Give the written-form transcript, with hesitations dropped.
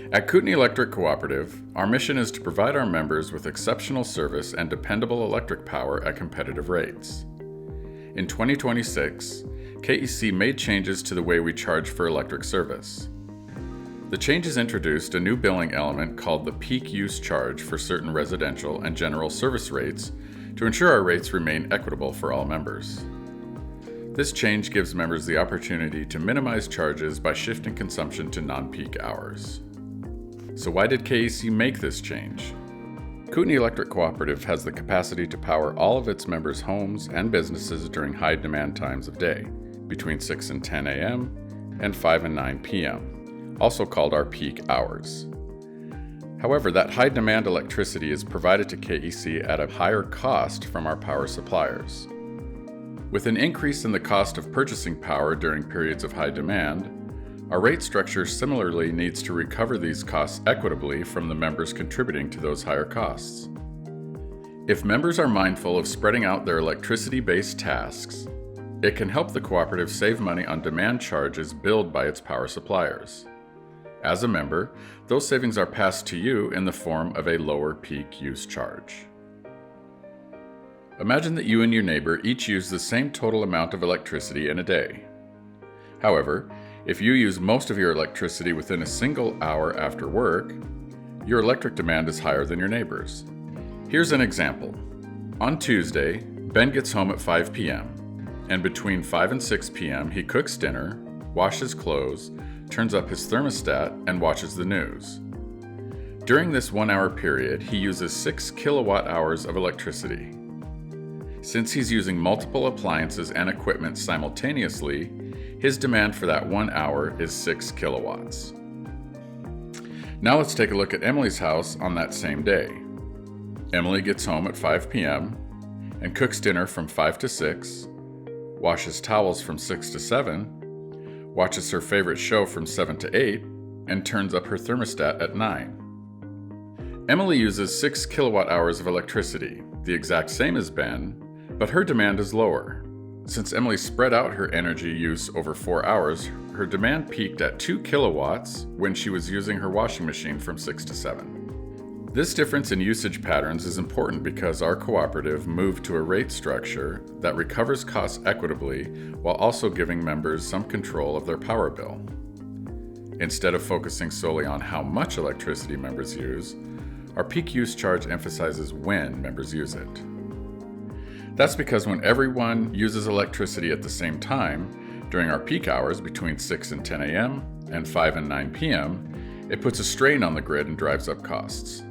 At Kootenai Electric Cooperative, our mission is to provide our members with exceptional service and dependable electric power at competitive rates. In 2026, KEC made changes to the way we charge for electric service. The changes introduced a new billing element called the peak use charge for certain residential and general service rates to ensure our rates remain equitable for all members. This change gives members the opportunity to minimize charges by shifting consumption to non-peak hours. So why did KEC make this change? Kootenai Electric Cooperative has the capacity to power all of its members' homes and businesses during high demand times of day, between 6 and 10 a.m. and 5 and 9 p.m., also called our peak hours. However, that high demand electricity is provided to KEC at a higher cost from our power suppliers. With an increase in the cost of purchasing power during periods of high demand, our rate structure similarly needs to recover these costs equitably from the members contributing to those higher costs. If members are mindful of spreading out their electricity-based tasks, it can help the cooperative save money on demand charges billed by its power suppliers. As a member, those savings are passed to you in the form of a lower peak use charge. Imagine that you and your neighbor each use the same total amount of electricity in a day. However, if you use most of your electricity within a single hour after work, your electric demand is higher than your neighbor's. Here's an example. On Tuesday, Ben gets home at 5 p.m., and between 5 and 6 p.m. he cooks dinner, washes clothes, turns up his thermostat, and watches the news. During this 1 hour period, he uses 6 kilowatt hours of electricity. Since he's using multiple appliances and equipment simultaneously, his demand for that 1 hour is 6 kilowatts. Now let's take a look at Emily's house on that same day. Emily gets home at 5 p.m. and cooks dinner from 5 to 6, washes towels from 6 to 7, watches her favorite show from 7 to 8, and turns up her thermostat at 9. Emily uses 6 kilowatt hours of electricity, the exact same as Ben, but her demand is lower. Since Emily spread out her energy use over 4 hours, her demand peaked at 2 kilowatts when she was using her washing machine from 6 to 7. This difference in usage patterns is important because our cooperative moved to a rate structure that recovers costs equitably while also giving members some control of their power bill. Instead of focusing solely on how much electricity members use, our peak use charge emphasizes when members use it. That's because when everyone uses electricity at the same time, during our peak hours between 6 and 10 a.m. and 5 and 9 p.m., it puts a strain on the grid and drives up costs.